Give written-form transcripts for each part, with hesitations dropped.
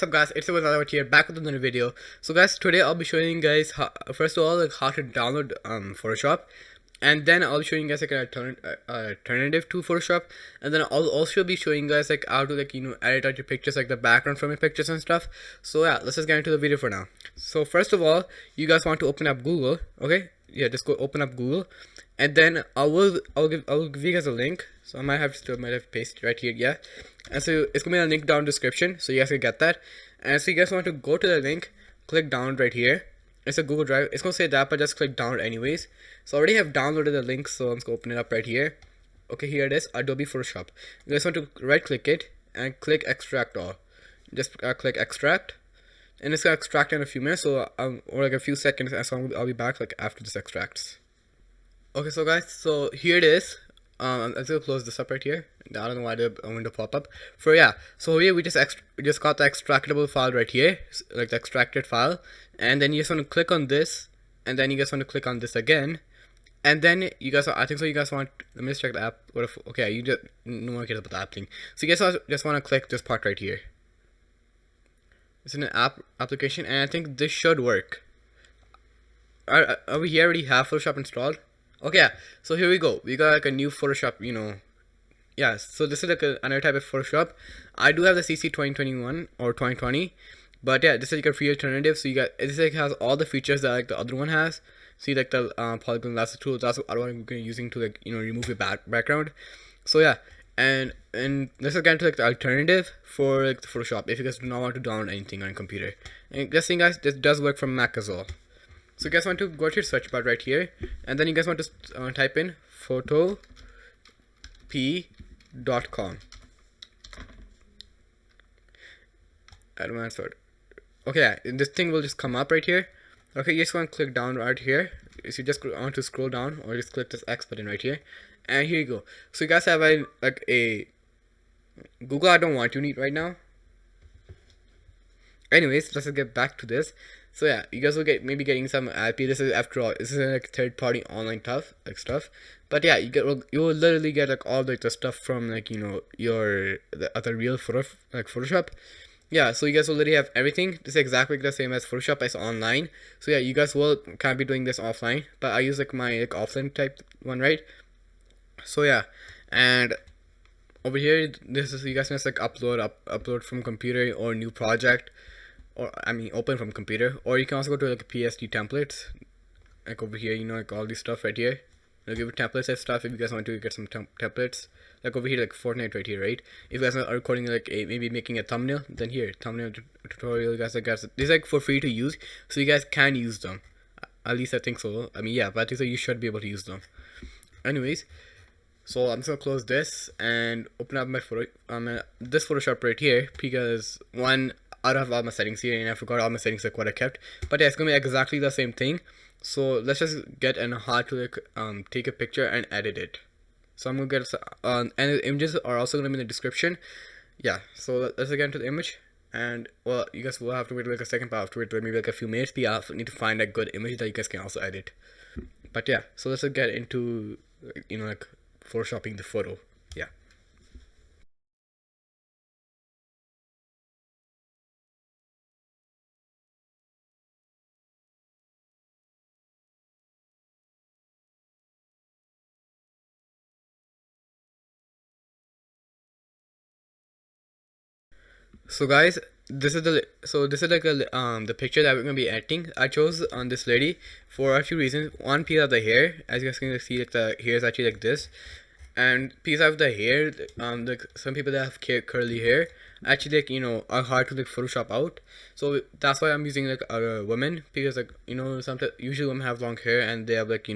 what's up guys, it's Azaads here, back with another video. So guys, today I'll be showing you guys how, first of all, like how to download Photoshop, and then I'll be showing you guys like an alternative to Photoshop, and then I'll also be showing you guys like how to edit out your pictures, like the background from your pictures and stuff. So yeah, let's just get into the video for now. So first of all, you guys want to open up Google, okay? Yeah, just go open up Google, and then I'll give you guys a link. So I might have to paste it right here, yeah. And so it's gonna be a link down in the description, so you guys can get that. And so you guys want to go to the link, click download right here. It's a Google Drive. It's gonna say that, but just click download anyways. So I already have downloaded the link, so I'm just gonna open it up right here. Okay, here it is, Adobe Photoshop. You guys want to right click it and click extract all. Just click extract, and it's gonna extract in a few minutes, so or like a few seconds, and so I'll be back like after this extracts. Okay, so guys, so here it is. I'm just gonna close this up right here. I don't know why the window pop up. For yeah, so here we just got the extractable file right here, like the extracted file, and then you just want to click on this, and then you guys want to click on this again, and then you guys, I think so. You guys want, let me just check the app. What if, okay, you just no one cares about the app thing. So you guys just want to click this part right here. It's in an application, and I think this should work. Are we here already have Photoshop installed? Okay, yeah. So here we go. We got like a new Photoshop, yeah. So this is like another type of Photoshop. I do have the CC 2021 or 2020, but yeah, this is like a free alternative. So you got, this like has all the features that like the other one has. See, like the polygon lasso tool. That's what I'm using to like remove your background. So yeah, and this is to like the alternative for like the Photoshop if you guys do not want to download anything on a computer. And just saying guys, this does work from Mac as well. So you guys want to go to your search bar right here, and then you guys want to type in photop.com. Advanced word. Okay, yeah, this thing will just come up right here. Okay, you just want to click down right here. So you just want to scroll down, or just click this X button right here, and here you go. So you guys have a Google. I don't want to need right now. Anyways, let's get back to this. So yeah, you guys will maybe getting some IP. This is, after all, this is like third-party online stuff. But yeah, you will literally get like all like the stuff from like the other real Photoshop. Yeah, so you guys already have everything. This is exactly the same as Photoshop as online. So yeah, you guys can't be doing this offline. But I use like my offline type one, right? So yeah, and over here, this is, you guys can just like upload from computer or new project. Or I mean open from computer, or you can also go to like PSD templates, like over here, like all this stuff right here. I'll give you templates and stuff if you guys want to get some templates, like over here, like Fortnite right here, right? If you guys are recording like maybe making a thumbnail, then here, thumbnail tutorial, guys, these like for free to use, so you guys can use them. At least I think so. I mean, yeah, but I think so you should be able to use them. Anyways, so I'm just gonna close this and open up my this Photoshop right here, because one, I don't have all my settings here, and I forgot all my settings like what I kept. But yeah, it's gonna be exactly the same thing. So let's just get in how to like take a picture and edit it. So I'm gonna get and the images are also gonna be in the description. Yeah, so let's get into the image, and well, you guys will have to wait like a second, but I have to wait maybe like a few minutes. But I need to find a good image that you guys can also edit. But yeah, so let's get into like photoshopping the photo. Yeah. So guys, this is like the picture that we're gonna be editing. I chose on this lady for a few reasons. One, piece of the hair, as you guys can see, like the hair is actually like this, and piece of the hair, like some people that have curly hair actually like are hard to like Photoshop out. So that's why I'm using like a woman, because like sometimes usually women have long hair and they have like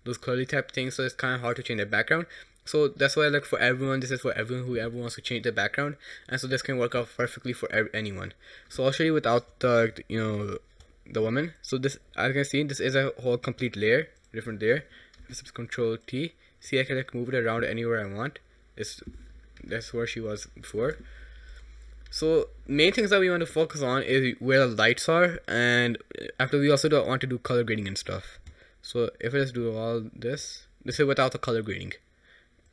those curly type things, so it's kind of hard to change their background. So that's why like for everyone, this is for everyone whoever wants to change their background, and so this can work out perfectly for anyone. So I'll show you without the the woman. So this, as you can see, this is a whole complete layer, different layer. This is Control T. See, I can like move it around anywhere I want. That's where she was before. So main things that we want to focus on is where the lights are, and after we also don't want to do color grading and stuff. So if I just do all this is without the color grading.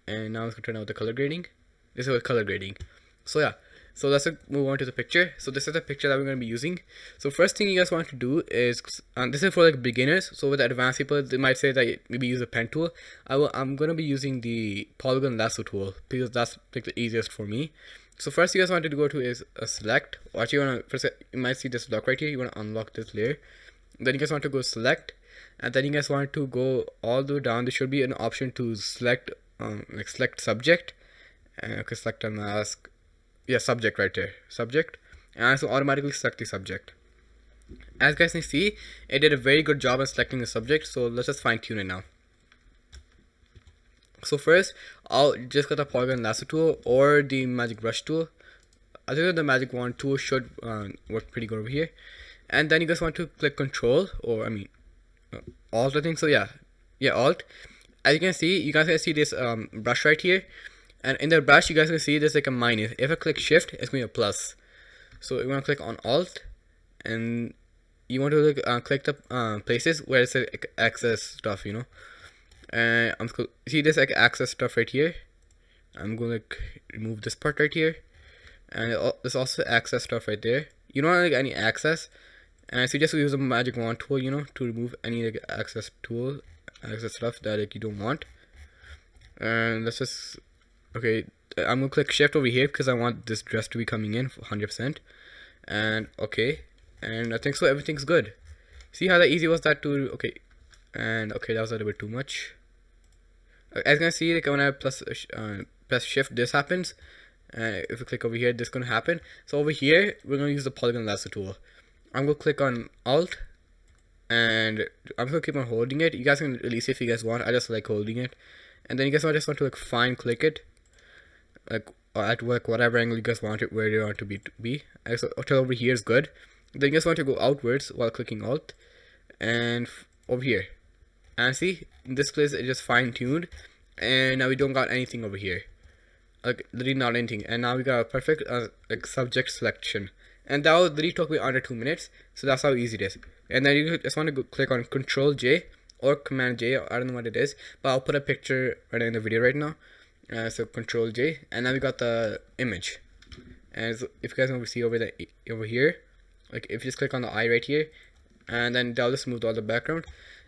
And now let's turn out the color grading. This is with color grading. So yeah, So let's move on to the picture. So this is the picture that we're going to be using. So first thing you guys want to do is, this is for like beginners. So with advanced people, they might say that maybe use a pen tool. I'm going to be using the polygon lasso tool because that's like the easiest for me. So first you guys want to go to is a select. Or actually, you want to first, you might see this block right here. You want to unlock this layer. Then you guys want to go select, and then you guys want to go all the way down. There should be an option to select, like select subject, and okay, select a mask. Yeah, subject right there, subject, and so automatically select the subject. As guys can see, it did a very good job of selecting the subject. So let's just fine tune it now. So first, I'll just get the polygon lasso tool or the magic brush tool. I think the magic wand tool should work pretty good over here. And then you guys want to click Control, or I mean Alt, I think so. Yeah, Alt. As you can see, you guys can see this brush right here, and in the brush you guys can see there's like a minus. If I click Shift, it's going to be a plus. So you want to click on Alt, and you want to click the places where it's like access stuff, you know. And see this like access stuff right here. I'm going to like remove this part right here, and there's also access stuff right there. You don't want like any access. And I suggest you use a magic wand tool, you know, to remove any like access stuff that like you don't want. And let's just, okay, I'm gonna click Shift over here because I want this dress to be coming in 100%. And okay, and I think so everything's good. See how easy was that to, okay, and okay, that was a little bit too much. As you can see, like when I press Shift, this happens. And if we click over here, this is gonna happen. So over here, we're gonna use the polygon lasso tool. I'm gonna click on Alt, and I'm gonna keep on holding it. You guys can release it if you guys want. I just like holding it, and then you guys just want to like fine click it, like at like whatever angle you guys want it, where you want to be. So until over here is good. Then you guys want to go outwards while clicking Alt, and over here, and see in this place it just fine tuned, and now we don't got anything over here, like literally not anything, and now we got a perfect like subject selection. And that will literally took me under 2 minutes. So that's how easy it is. And then you just want to go click on Control J or Command J. I don't know what it is, but I'll put a picture right in the video right now. So Control J, and now we got the image. And so if you guys want to see over here, like if you just click on the eye right here, and then that'll just move all the background.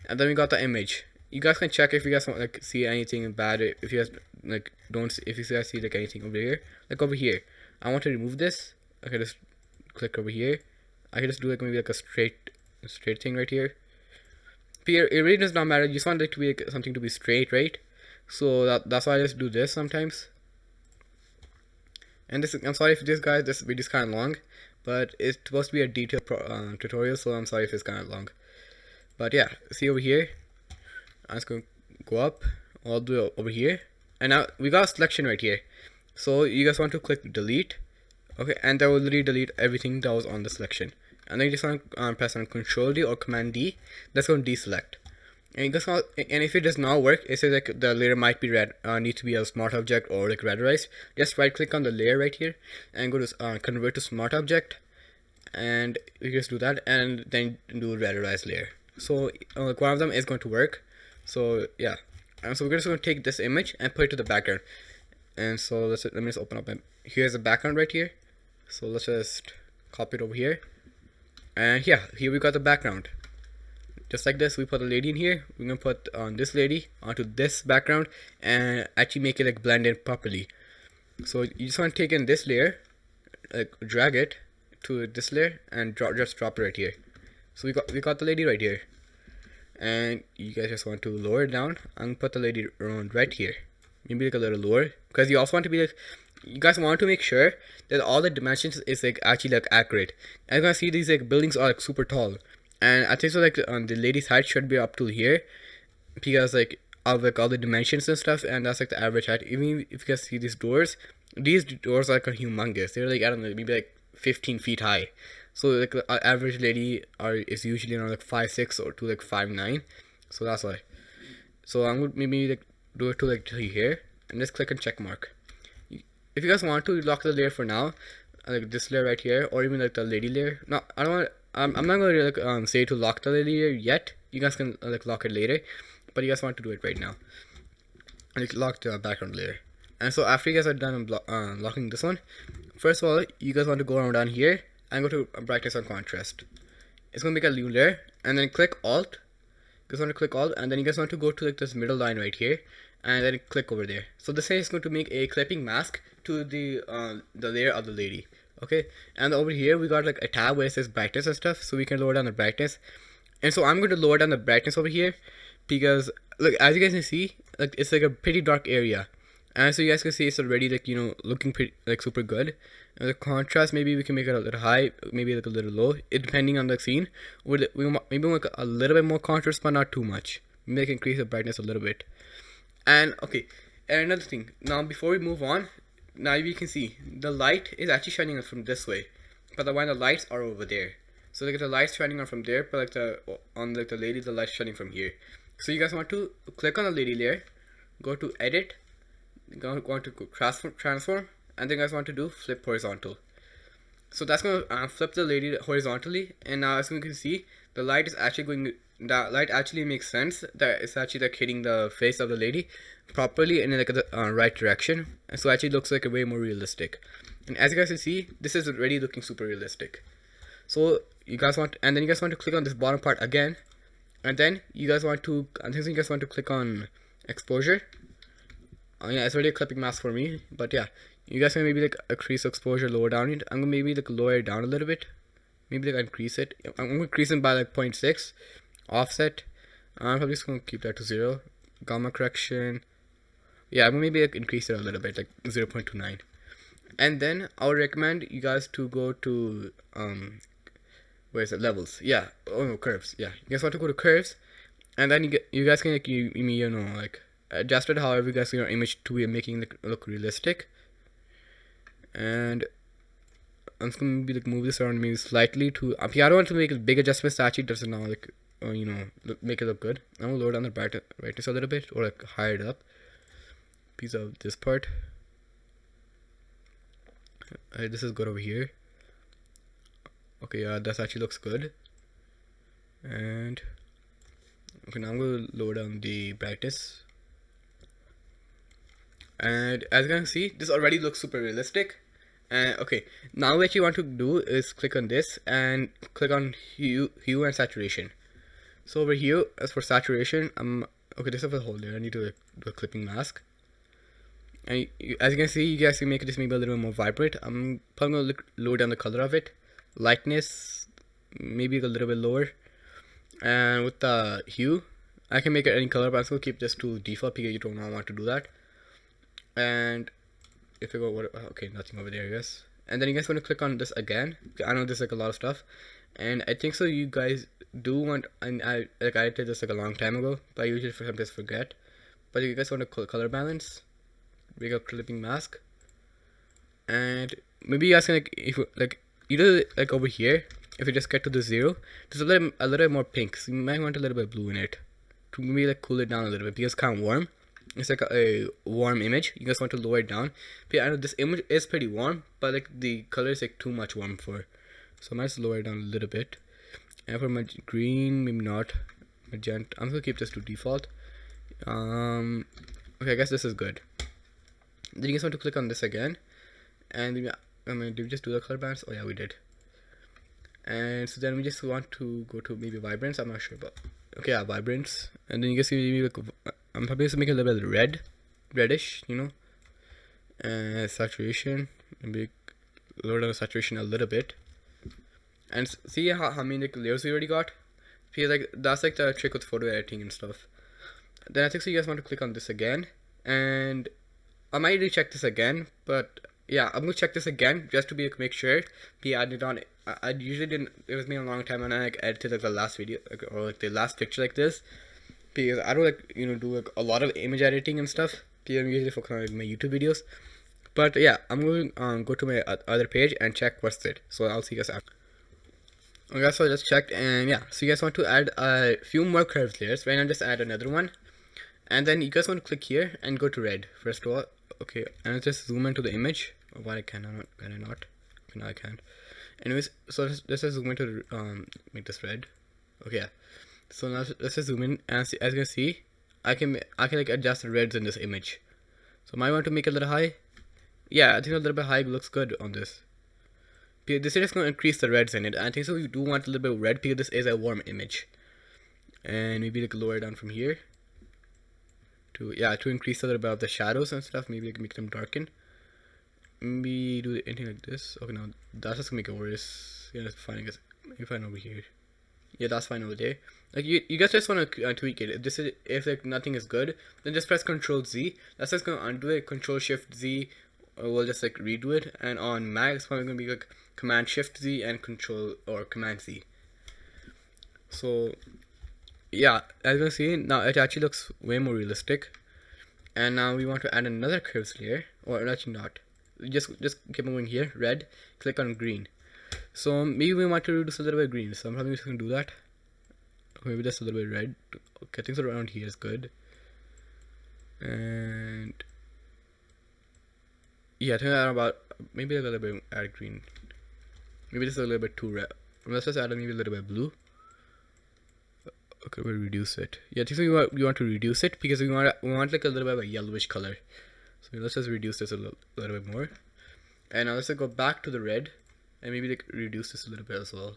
And then we got the image. You guys can check if you guys want like see anything bad. If you guys like don't, if you guys see like anything over here, like over here, I want to remove this. Okay, just click over here. I can just do like maybe like a straight thing right here. Here it really does not matter. You just want it to be like something to be straight, right? So that's why I just do this sometimes. And this, I'm sorry if this video is kind of long, but it's supposed to be a detailed tutorial, so I'm sorry if it's kind of long. But yeah, see over here, I'm just going to go up all the way over here, and now we got a selection right here. So you guys want to click delete. Okay, and that will literally delete everything that was on the selection. And then you just want to press on Control D or Command D. That's going to deselect. And you guys want, and if it does not work, it says like the layer might be need to be a smart object or like renderized. Just right click on the layer right here and go to convert to smart object, and you just do that, and then do renderized layer. So like one of them is going to work. So yeah, and so we're just going to take this image and put it to the background. And so let me just open up. Here's the background right here. So let's just copy it over here, and yeah, here we got the background. Just like this, we put a lady in here. We're gonna put this lady onto this background and actually make it like blend in properly. So you just want to take in this layer, like drag it to this layer and just drop it right here. So we got the lady right here, and you guys just want to lower it down and put the lady around right here. Maybe like a little lower, because you also want to be like, you guys want to make sure that all the dimensions is like actually like accurate. And you can see these like buildings are like super tall, and I think so like the lady's height should be up to here, because like of like all the dimensions and stuff, and that's like the average height. Even if you guys see these doors are like humongous. They're like, I don't know, maybe like 15 feet high. So like the average lady is usually around like 5'6" or to like 5'9". So that's why. So I'm gonna maybe like do it to like here, and just click on check mark. If you guys want to lock the layer for now, like this layer right here, or even like the lady layer. No, I don't want. I'm not going to like say to lock the lady layer yet. You guys can like lock it later, but you guys want to do it right now. Like lock the background layer. And so after you guys are done unlocking this one, first of all, you guys want to go around down here and go to brightness and contrast. It's gonna make a new layer, and then click Alt. You guys want to click Alt, and then you guys want to go to like this middle line right here, and then click over there. So this is going to make a clipping mask to the layer of the lady. Okay, and over here we got like a tab where it says brightness and stuff, so we can lower down the brightness. And so I'm going to lower down the brightness over here because look, as you guys can see, like it's like a pretty dark area, and so you guys can see it's already like, you know, looking pretty like super good. And the contrast, maybe we can make it a little high, maybe like a little low, it depending on the scene. We maybe make a little bit more contrast, but not too much. Maybe I can increase the brightness a little bit. And okay, and another thing. Now before we move on, now you can see the light is actually shining from this way, but the lights are over there. So like the lights shining on from there, but like the lady, the light's shining from here. So you guys want to click on the lady layer, go to edit, go to transform, and then you guys want to do flip horizontal. So that's gonna flip the lady horizontally, and now as you can see, the light is actually going. That light actually makes sense. That it's actually like hitting the face of the lady properly and in like the right direction, and so actually looks like a way more realistic. And as you guys can see, this is already looking super realistic. So you guys want, and then you guys want to click on this bottom part again, and then you guys want to, I think you guys want to click on exposure. Yeah, it's already a clipping mask for me, but yeah, you guys can maybe like increase exposure, lower down it. I'm gonna maybe like lower it down a little bit, maybe like increase it. I'm gonna increase it by like 0.6. Offset, I'm probably just gonna keep that to 0. Gamma correction, yeah, I'm gonna maybe like increase it a little bit, like 0.29. And then I would recommend you guys to go to where is it, levels, yeah, oh no, curves, yeah, you guys want to go to curves, and then you guys can like you know, like adjust it however you guys your image to be making it look realistic. And I'm just gonna maybe like move this around maybe slightly to up here. I don't want to make a big adjustments that actually doesn't now like you know, make it look good. I'm gonna lower down the brightness a little bit, or like higher it up. Piece of this part. This is good over here. Okay, yeah, that actually looks good. And okay, now I'm gonna lower down the brightness. And as you can see, this already looks super realistic. And okay, now what you want to do is click on this and click on hue and saturation. So over here, as for saturation, okay, this is a whole layer. I need to like, do a clipping mask. And as you can see, you guys can make this maybe a little bit more vibrant. I'm probably gonna lower down the color of it. Lightness, maybe a little bit lower. And with the hue, I can make it any color, but I'm just gonna keep this to default because you don't want to do that. And if you go, okay, nothing over there, I guess. And then you guys want to click on this again. I know there's like a lot of stuff, and I think so you guys do want, and I did this like a long time ago, but I usually sometimes forget. But you guys want to color balance, make a clipping mask, and maybe you guys can like, if like either like over here, if you just get to the 0, there's a little bit more pink, so you might want a little bit of blue in it to maybe like cool it down a little bit because it's kind of warm. It's like a warm image. You guys want to lower it down. But yeah, I know this image is pretty warm, but like the color is like too much warm for. So I might just lower it down a little bit. And for my green, maybe not. Magenta, I'm gonna keep this to default. Okay, I guess this is good. Then you guys want to click on this again, and did we just do the color balance? Oh yeah, we did. And so then we just want to go to maybe vibrance. I'm not sure, but okay, yeah, vibrance. And then you guys see maybe like, I'm probably just make it a little bit reddish, you know. And saturation, maybe lower down the saturation a little bit. And see how many like layers we already got. Because like that's like the trick with photo editing and stuff. Then I think so you guys want to click on this again, and I might recheck this again, but yeah, I'm gonna check this again just to be like, make sure. Be added on. I usually didn't. It was me a long time, and I like edited like the last video or like the last picture like this, because I don't like, you know, do like a lot of image editing and stuff. Because I'm usually focusing on like, my YouTube videos. But yeah, I'm going to go to my other page and check what's it. So I'll see you guys after. Okay, so I just checked, and yeah, so you guys want to add a few more curved layers. Right now, just add another one, and then you guys want to click here and go to red first of all. Okay, and I'll just zoom into the image. Why can I not? Okay, now I can. Anyways, so let's just zoom into make this red. Okay, yeah. So now let's just zoom in, and as you can see, I can like adjust the reds in this image. So I might want to make it a little high. Yeah, I think a little bit high looks good on this. This is just going to increase the reds in it. I think so we do want a little bit of red because this is a warm image. And maybe like lower down from here. To increase a little bit of the shadows and stuff. Maybe like make them darken. Maybe do anything like this. Okay, no, that's just gonna make it worse. Yeah, that's fine. I guess maybe fine over here. Yeah, that's fine over there. Like you guys just want to tweak it. If like nothing is good, then just press Control Z. That's just gonna undo it. Control Shift Z, we'll just like redo it. And on Mac, it's probably gonna be like Command Shift Z and Control or Command Z. So yeah, as you can see now, it actually looks way more realistic. And now we want to add another curves layer, or actually not. Just keep moving here. Red. Click on green. So maybe we want to reduce a little bit of green. So I'm probably just gonna do that. Maybe just a little bit red. Okay, things around here is good. And yeah, I think I about maybe a little bit add green. Maybe just a little bit too red. Let's just add maybe a little bit of blue. Okay, we'll reduce it. Yeah, I think so we want to reduce it because we want like a little bit of a yellowish color. So let's just reduce this a little bit more. And now let's go back to the red and maybe like reduce this a little bit as well.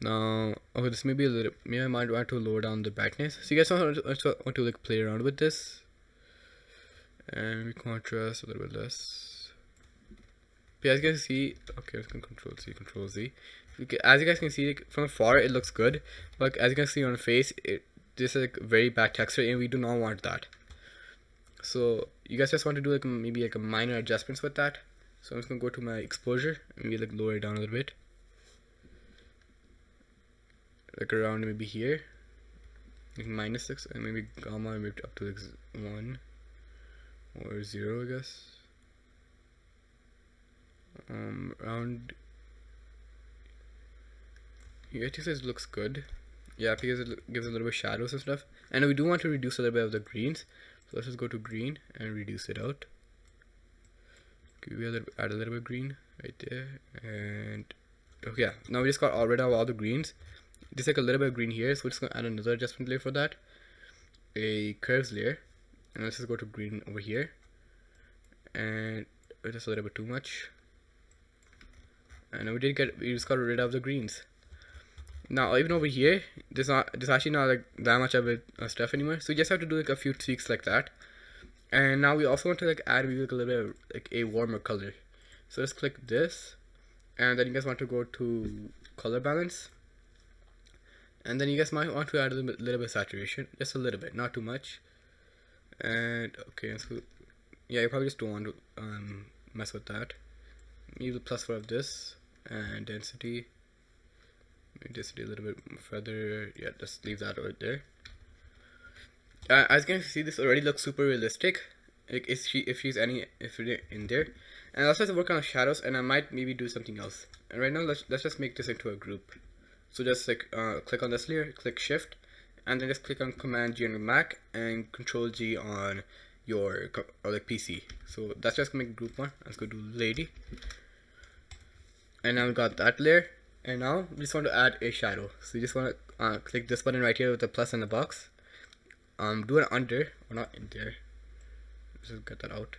Now, okay, this may be a little. Maybe I might want to lower down the brightness. So you guys want to like play around with this, and we contrast a little bit less. But as you guys can see, okay, let's go Control Z. As you guys can see, like, from afar it looks good, but as you can see on the face, this is like very bad texture, and we do not want that. So you guys just want to do like maybe like a minor adjustments with that. So I'm just gonna go to my exposure and maybe like lower it down a little bit. Like around maybe here, like -6, and maybe gamma maybe up to like 1 or 0, I guess. Around here, I think this looks good. Yeah, because it gives a little bit of shadows and stuff. And we do want to reduce a little bit of the greens, so let's just go to green and reduce it out. Okay, we add a little bit of green right there, and okay, yeah. Now we just got rid of all the greens. Just like a little bit of green here, so we're just gonna add another adjustment layer for that, a curves layer, and let's just go to green over here, and it's just a little bit too much. And we just got rid of the greens. Now even over here, there's actually not like that much of it stuff anymore. So you just have to do like a few tweaks like that. And now we also want to like add maybe like a little bit of like a warmer color. So just click this, and then you guys want to go to color balance. And then you guys might want to add a little bit of saturation, just a little bit, not too much. And okay, so yeah, you probably just don't want to mess with that. Use the +4 of this, and density. Maybe density a little bit further. Yeah, just leave that right there. As you can see, this already looks super realistic. Like if she's in there, and also to work on the shadows, and I might maybe do something else. And right now, let's just make this into a group. So just like click on this layer, click Shift, and then just click on Command G on your Mac and Control G on your like PC. So that's just gonna make group one. Let's go do lady, and now we got that layer. And now we just want to add a shadow. So you just want to click this button right here with the plus in the box. Do it under, or not in there. Just get that out.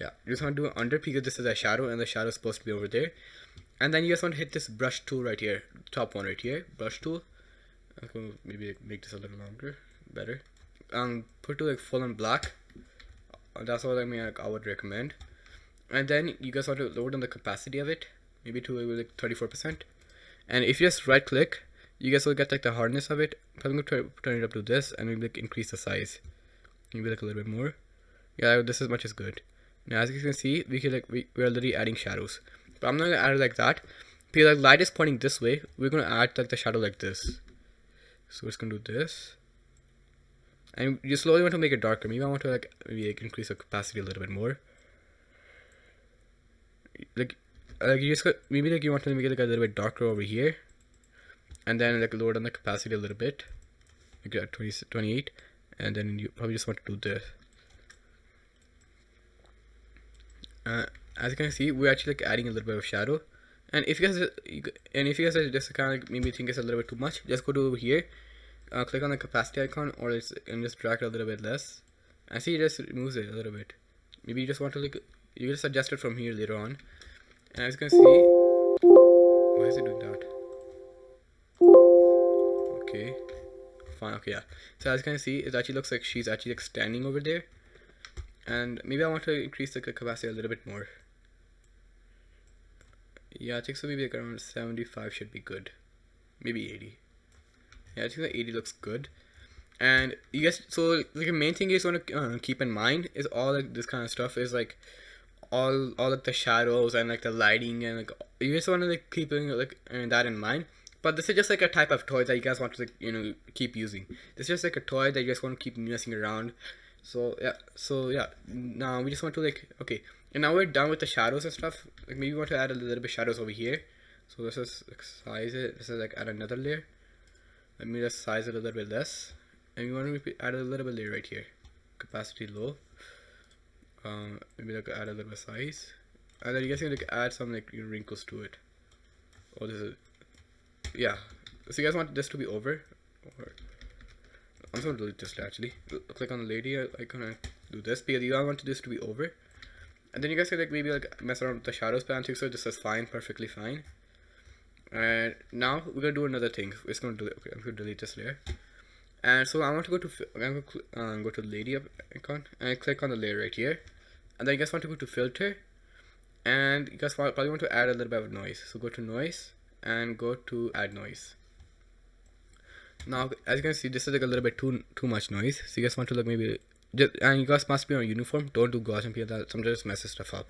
Yeah, you just want to do it under because this is a shadow, and the shadow is supposed to be over there. And then you just want to hit this brush tool right here, top one right here, brush tool. Okay, maybe make this a little longer, better. Put to like full on black. That's what I would recommend. And then you guys want to lower down the capacity of it, maybe to like 34%. And if you just right click, you guys will get like the hardness of it. I'm going to turn it up to this, and maybe like increase the size, maybe like a little bit more. Yeah, this as much is good. Now as you can see, we're already adding shadows. But I'm not gonna add it like that because like light is pointing this way. We're gonna add like the shadow like this. So we're just gonna do this, and you slowly want to make it darker. Maybe I want to like increase the capacity a little bit more. Like you just got, maybe like you want to make it like a little bit darker over here, and then like lower down the capacity a little bit, like at 28, and then you probably just want to do this. As you can see, we're actually like adding a little bit of shadow. And if you guys just kind of like maybe think it's a little bit too much, just go to over here click on the opacity icon, or and just drag it a little bit less. I see it just moves it a little bit. Maybe you just want to like, you just adjust it from here later on. And as you can see, why is it doing that? Okay, fine. Okay, yeah. So as you can see, it actually looks like she's actually like standing over there. And maybe I want to increase the capacity a little bit more. Yeah, I think so. Maybe like around 75 should be good. Maybe 80. Yeah, I think that 80 looks good. And you guys, so like the main thing you just want to keep in mind is all like this kind of stuff is like all like the shadows and like the lighting, and like you just want to like keep like that in mind. But this is just like a type of toy that you guys want to like, keep using. This is just like a toy that you just want to keep messing around. So yeah, now we just want to like, okay, and now we're done with the shadows and stuff. Like maybe we want to add a little bit shadows over here. So let's just like size it. This is like add another layer. Let me just size it a little bit less. And we want to add a little bit layer right here. Capacity low. Maybe like add a little bit of size. And then you guys can like add some like wrinkles to it. Oh, this is, yeah. So you guys want this to be over? Or I'm just gonna delete this actually. Click on the lady icon and do this because you don't want this to be over. And then you guys can like maybe like mess around with the shadows, but I think so this is fine, perfectly fine. And now we're gonna do another thing. We're just gonna do it. Okay, I'm gonna delete this layer. And so I want to go to go to the lady icon and click on the layer right here. And then you guys want to go to filter, and you guys probably want to add a little bit of noise. So go to noise and go to add noise. Now as you can see, this is like a little bit too much noise. So you guys want to like maybe and you guys must be on uniform. Don't do Gaussian because that sometimes just messes stuff up.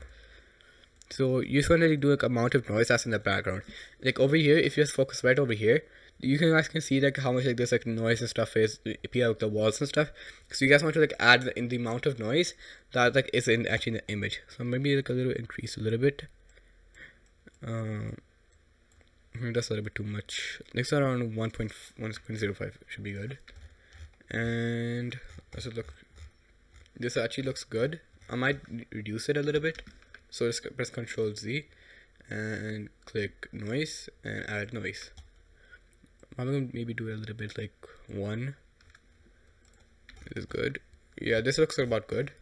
So you just want to like do like amount of noise that's in the background. Like over here, if you just focus right over here, you guys can see like how much like this like noise and stuff is appear like the walls and stuff. So you guys want to like add in the amount of noise that like is in actually in the image. So maybe like a little increase a little bit. That's a little bit too much. Next around 1.05 should be good. And let's look. This actually looks good. I might reduce it a little bit. So just press Ctrl Z and click noise and add noise. I'm gonna maybe do it a little bit like 1. This is good. Yeah, this looks about good.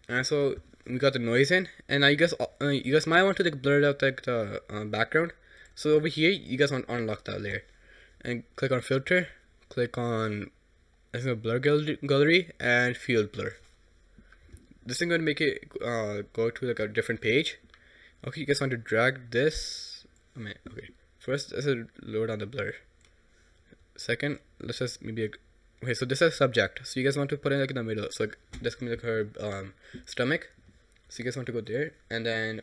And so we got the noise in, and now you guys might want to like blur out like the background. So over here, you guys want to unlock that layer, and click on filter, click on blur gallery and field blur. This is going to make it go to like a different page. Okay, you guys want to drag this. Okay, first let's load on the blur. Second, let's just maybe okay. So this is subject. So you guys want to put it like in the middle. So like this can be like her stomach. So you guys want to go there and then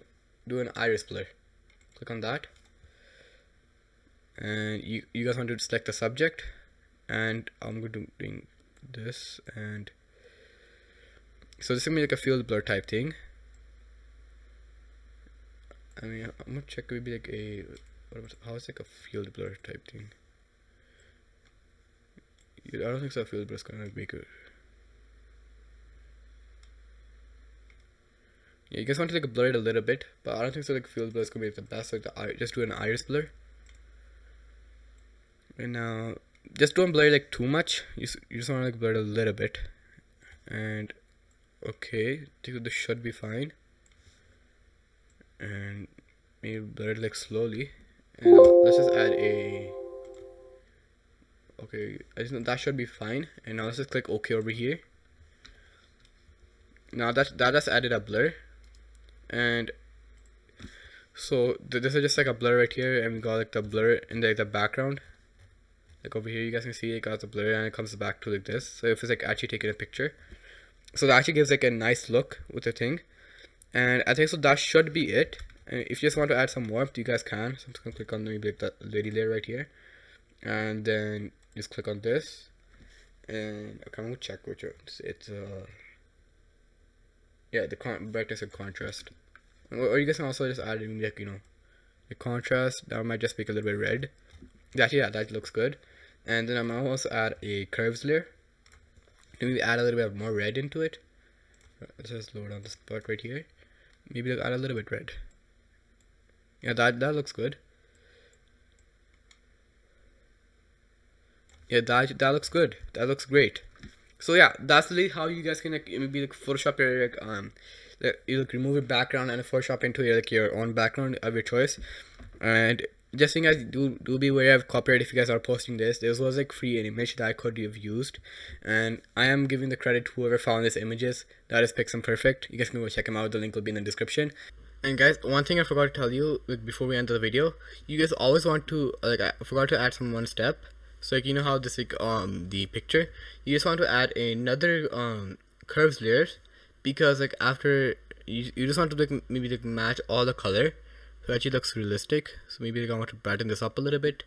do an iris blur. Click on that, and you guys want to select the subject, and I'm going to doing this, and so this is gonna be like a field blur type thing. I mean, I'm gonna check maybe like how is like a field blur type thing. I don't think so. A field blur is gonna make it. Yeah, you guys want to like blur it a little bit, but I don't think so. Like field blur is gonna be the best. Like just do an iris blur. And now just don't blur like too much. You just want to like blur it a little bit, and okay, I think this should be fine. And maybe blur it like slowly, and let's just add a. Okay, I think that should be fine. And now let's just click OK over here. Now that just added a blur, and so this is just like a blur right here, and we got like the blur in the background. Like over here, you guys can see it got the blur, and it comes back to like this. So if it's like actually taking a picture, so that actually gives like a nice look with the thing. And I think so that should be it. And if you just want to add some warmth, you guys can. So I'm just gonna click on maybe like that lady layer right here, and then just click on this, and okay, I'm gonna check which it's yeah, the brightness and contrast. Or you guys can also just add in like the contrast. That might just make a little bit red. Yeah, that looks good. And then I'm gonna also add a curves layer. Maybe add a little bit more red into it. Let's just load on this part right here. Maybe add a little bit red. Yeah, that looks good. Yeah, that looks good. That looks great. So yeah, that's really how you guys can like maybe like Photoshop your you like remove your background and Photoshop into your like your own background of your choice. And just so you guys do be aware of copyright if you guys are posting this. This was like free image that I could have used, and I am giving the credit to whoever found these images. That is Pixum Perfect. You guys can go check him out. The link will be in the description. And guys, one thing I forgot to tell you like, before we end the video, you guys always want to like I forgot to add some one step. So like you know how this like the picture, you just want to add another curves layers, because like after you just want to like maybe like match all the color, so it actually looks realistic. So maybe like I want to brighten this up a little bit,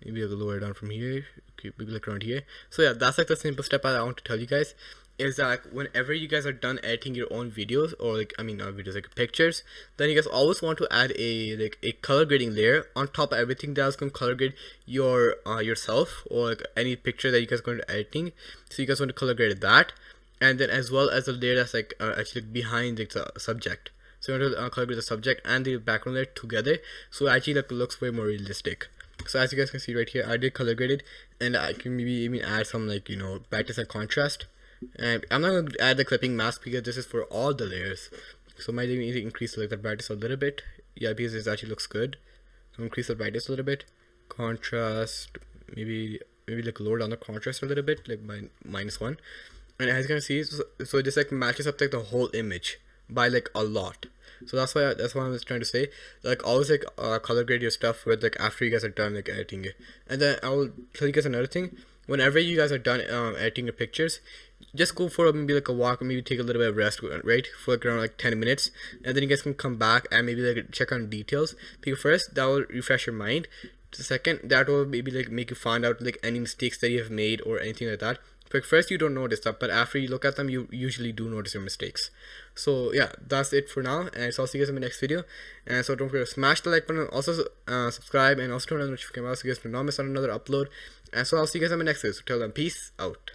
maybe like lower it down from here, okay, maybe like around here. So yeah, that's like the simple step I want to tell you guys, is that like, whenever you guys are done editing your own videos, or like I mean not videos, like pictures, then you guys always want to add a like a color grading layer on top of everything that's going to color grade your yourself, or like any picture that you guys are going to editing. So you guys want to color grade that, and then as well as the layer that's like actually behind like, the subject. So you want to color grade the subject and the background layer together, so actually like looks way more realistic. So as you guys can see right here, I did color graded, and I can maybe even add some like brightness and contrast. And I'm not going to add the clipping mask because this is for all the layers, so I might even need to increase like the brightness a little bit. Yeah, because this actually looks good. So increase the brightness a little bit, contrast maybe like lower down the contrast a little bit, like by -1. And as you can see, so it just like matches up like the whole image by like a lot. So that's why I was trying to say, like always like color grade your stuff with like after you guys are done like editing it. And then I will tell you guys another thing. Whenever you guys are done editing your pictures, just go for maybe like a walk, or maybe take a little bit of rest, right, for like around like 10 minutes, and then you guys can come back and maybe like check on details. Because first, that will refresh your mind. The second, that will maybe like make you find out like any mistakes that you have made or anything like that. But first you don't notice that, but after you look at them, you usually do notice your mistakes. So yeah, that's it for now, and so I'll see you guys in my next video. And so don't forget to smash the like button, also subscribe, and also turn on the notification bell so you guys do not miss on another upload. And so I'll see you guys in my next video. So till then, peace out.